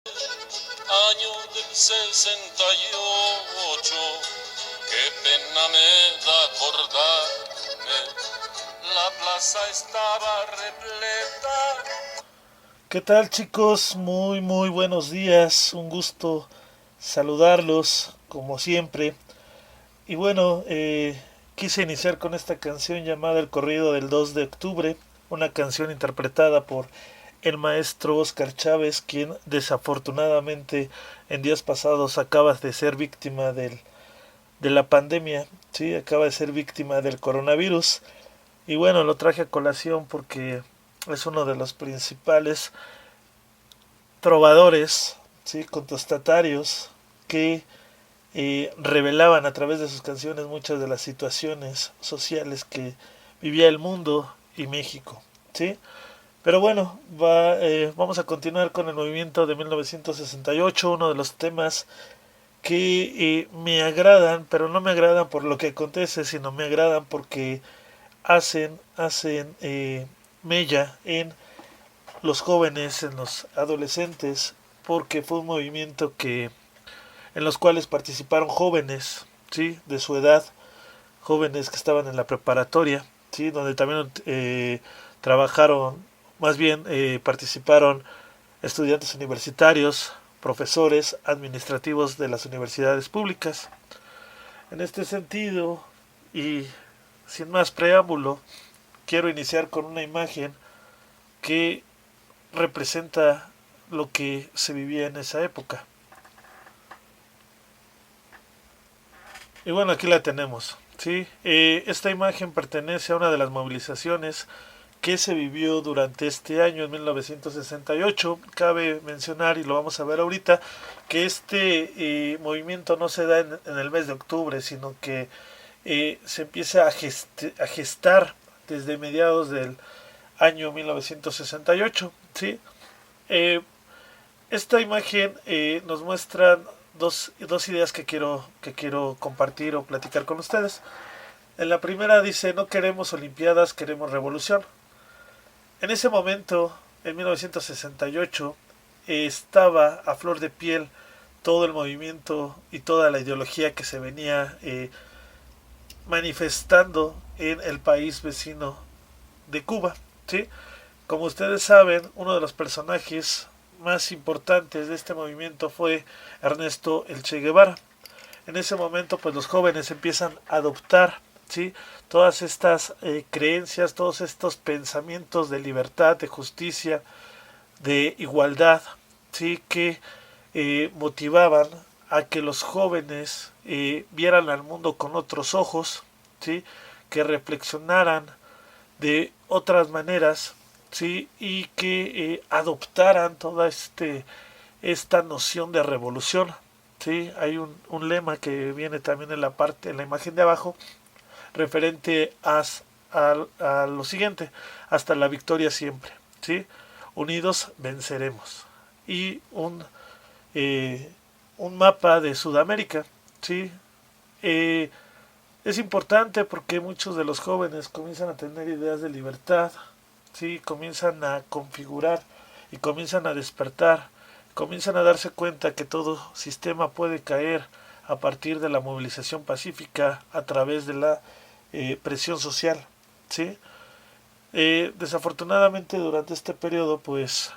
Año del 68, qué pena me da acordarme, la plaza estaba repleta. ¿Qué tal, chicos? Muy buenos días, un gusto saludarlos como siempre. Y bueno, quise iniciar con esta canción llamada El corrido del 2 de octubre, una canción interpretada por el maestro Oscar Chávez, quien desafortunadamente en días pasados acaba de ser víctima de la pandemia, ¿sí? Acaba de ser víctima del coronavirus. Y bueno, lo traje a colación porque es uno de los principales trovadores, ¿sí? Contestatarios que revelaban a través de sus canciones muchas de las situaciones sociales que vivía el mundo y México, ¿sí? Pero bueno, vamos a continuar con el movimiento de 1968, uno de los temas que me agradan, pero no me agradan por lo que acontece, sino me agradan porque hacen mella en los jóvenes, en los adolescentes, porque fue un movimiento en los cuales participaron jóvenes, ¿sí? De su edad, jóvenes que estaban en la preparatoria, ¿sí? Donde también trabajaron, más bien participaron estudiantes universitarios, profesores administrativos de las universidades públicas. En este sentido, y sin más preámbulo, quiero iniciar con una imagen que representa lo que se vivía en esa época. Y bueno, aquí la tenemos. ¿Sí? Esta imagen pertenece a una de las movilizaciones que se vivió durante este año, en 1968. Cabe mencionar, y lo vamos a ver ahorita, que este movimiento no se da en el mes de octubre, sino que se empieza a gestar desde mediados del año 1968. ¿Sí? Eh, Esta imagen nos muestra dos ideas que quiero compartir o platicar con ustedes. En la primera dice, no queremos Olimpiadas, queremos revolución. En ese momento, en 1968, estaba a flor de piel todo el movimiento y toda la ideología que se venía manifestando en el país vecino de Cuba. ¿Sí? Como ustedes saben, uno de los personajes más importantes de este movimiento fue Ernesto El Che Guevara. En ese momento, pues los jóvenes empiezan a adoptar, ¿sí? Todas estas creencias, todos estos pensamientos de libertad, de justicia, de igualdad, ¿sí? Que motivaban a que los jóvenes vieran al mundo con otros ojos, ¿sí? Que reflexionaran de otras maneras, ¿sí? Y que adoptaran toda esta noción de revolución. ¿Sí? Hay un lema que viene también en la imagen de abajo, referente a lo siguiente: hasta la victoria siempre. ¿Sí? Unidos venceremos. Y un mapa de Sudamérica. ¿Sí? Eh, es importante porque muchos de los jóvenes comienzan a tener ideas de libertad, ¿sí? Comienzan a configurar y comienzan a despertar, comienzan a darse cuenta que todo sistema puede caer a partir de la movilización pacífica a través de la presión social, ¿sí? Desafortunadamente durante este periodo pues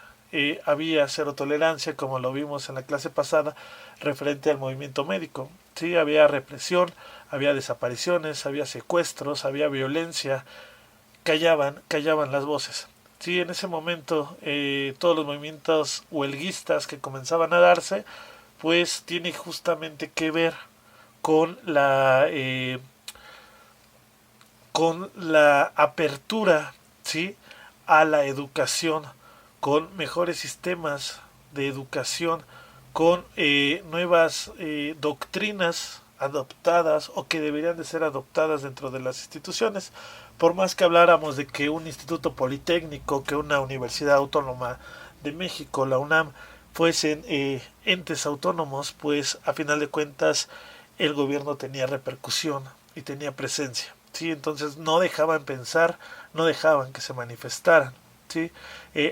había cero tolerancia, como lo vimos en la clase pasada, referente al movimiento médico. Sí, había represión, había desapariciones, había secuestros, había violencia, callaban las voces. Sí, en ese momento todos los movimientos huelguistas que comenzaban a darse, pues tiene justamente que ver con con la apertura, ¿sí? A la educación, con mejores sistemas de educación, con nuevas doctrinas adoptadas o que deberían de ser adoptadas dentro de las instituciones. Por más que habláramos de que un instituto politécnico, que una universidad autónoma de México, la UNAM, fuesen entes autónomos, pues a final de cuentas el gobierno tenía repercusión y tenía presencia. ¿Sí? Entonces no dejaban pensar, no dejaban que se manifestaran. ¿Sí?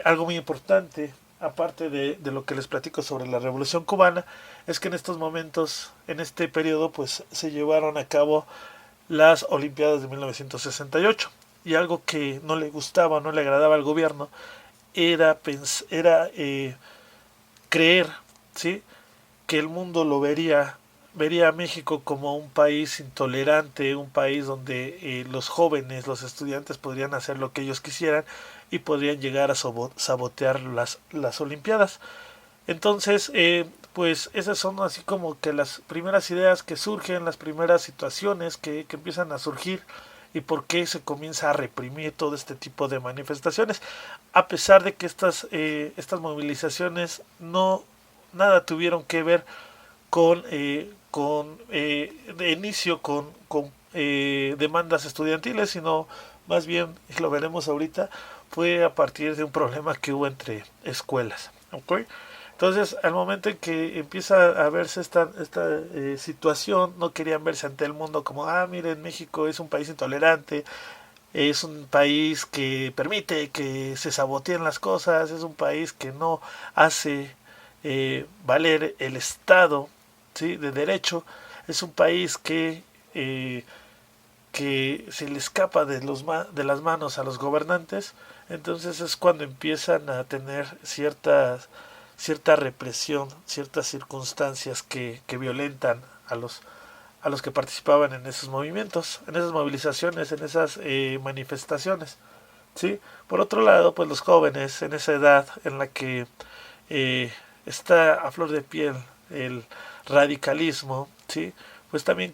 Algo muy importante aparte de lo que les platico sobre la Revolución Cubana, es que en estos momentos, en este periodo, pues se llevaron a cabo las Olimpiadas de 1968. Y algo que no le gustaba, no le agradaba al gobierno, era creer, ¿sí?, que el mundo vería a México como un país intolerante, un país donde los jóvenes, los estudiantes podrían hacer lo que ellos quisieran y podrían llegar a sabotear las Olimpiadas. Entonces, pues esas son así como que las primeras ideas que surgen, las primeras situaciones que empiezan a surgir y por qué se comienza a reprimir todo este tipo de manifestaciones, a pesar de que estas movilizaciones no nada tuvieron que ver de inicio con demandas estudiantiles, sino más bien, y lo veremos ahorita, fue a partir de un problema que hubo entre escuelas. ¿Okay? Entonces, al momento en que empieza a verse esta situación, no querían verse ante el mundo como, miren, México es un país intolerante, es un país que permite que se saboteen las cosas, es un país que no hace valer el Estado, ¿sí?, de derecho, es un país que se le escapa de las manos a los gobernantes. Entonces es cuando empiezan a tener cierta represión, ciertas circunstancias que violentan a los que participaban en esos movimientos, en esas movilizaciones, en esas manifestaciones. ¿Sí? Por otro lado, pues los jóvenes en esa edad en la que está a flor de piel el radicalismo, ¿sí?, pues también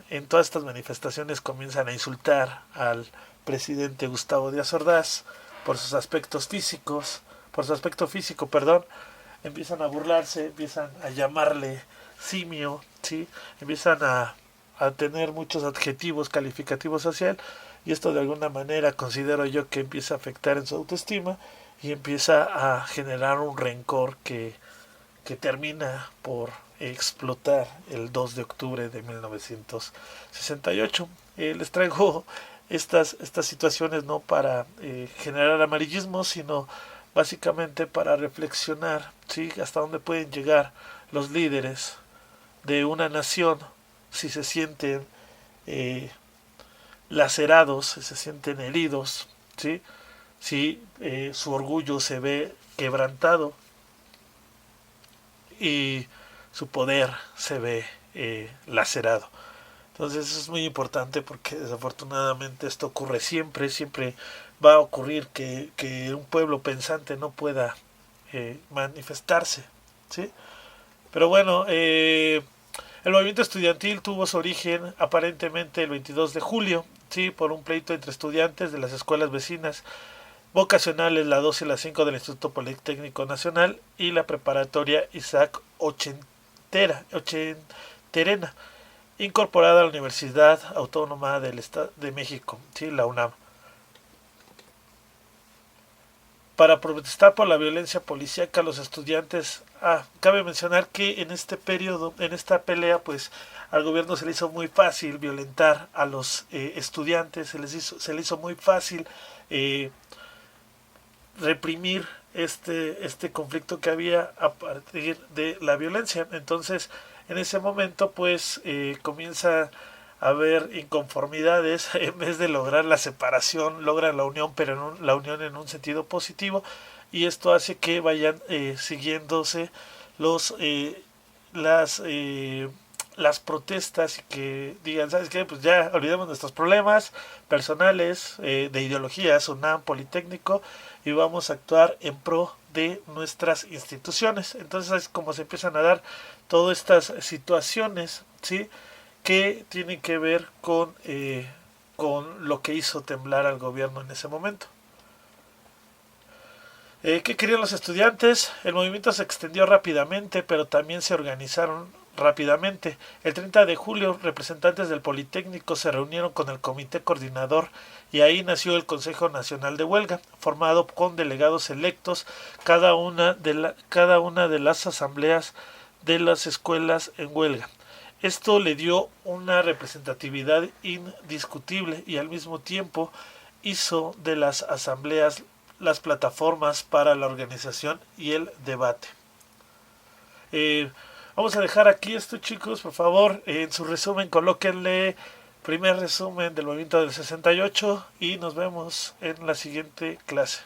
en todas estas manifestaciones comienzan a insultar al presidente Gustavo Díaz Ordaz por sus aspectos físicos, por su aspecto físico, perdón, empiezan a burlarse, empiezan a llamarle simio, ¿sí?, empiezan a tener muchos adjetivos calificativos hacia él, y esto de alguna manera considero yo que empieza a afectar en su autoestima y empieza a generar un rencor que termina por explotar el 2 de octubre de 1968. Les traigo estas situaciones no para generar amarillismo, sino básicamente para reflexionar, ¿sí?, hasta dónde pueden llegar los líderes de una nación si se sienten lacerados, si se sienten heridos, ¿sí?, si su orgullo se ve quebrantado y su poder se ve lacerado. Entonces eso es muy importante porque desafortunadamente esto ocurre siempre, siempre va a ocurrir que un pueblo pensante no pueda manifestarse, ¿sí? Pero bueno, el movimiento estudiantil tuvo su origen aparentemente el 22 de julio, ¿sí?, por un pleito entre estudiantes de las escuelas vecinas vocacionales, la 2 y la 5 del Instituto Politécnico Nacional y la preparatoria Isaac Ochenterena, incorporada a la Universidad Autónoma del Estado de México, ¿sí?, la UNAM, para protestar por la violencia policíaca. Los estudiantes, cabe mencionar que en este periodo, en esta pelea, pues al gobierno se le hizo muy fácil violentar a los estudiantes, se le hizo muy fácil reprimir este conflicto que había a partir de la violencia. Entonces, en ese momento, pues comienza a haber inconformidades. En vez de lograr la separación, logran la unión, pero la unión en un sentido positivo, y esto hace que vayan siguiéndose las protestas y que digan, ¿sabes qué? Pues ya olvidemos nuestros problemas personales, de ideologías, UNAM, Politécnico, y vamos a actuar en pro de nuestras instituciones. Entonces es como se empiezan a dar todas estas situaciones, ¿sí?, que tienen que ver con lo que hizo temblar al gobierno en ese momento. ¿Qué querían los estudiantes? El movimiento se extendió rápidamente, pero también se organizaron rápidamente. El 30 de julio, representantes del Politécnico se reunieron con el comité coordinador y ahí nació el Consejo Nacional de Huelga, formado con delegados electos cada una de las asambleas de las escuelas en huelga. Esto le dio una representatividad indiscutible y al mismo tiempo hizo de las asambleas las plataformas para la organización y el debate. Vamos a dejar aquí esto, chicos. Por favor, en su resumen colóquenle primer resumen del movimiento del 68 y nos vemos en la siguiente clase.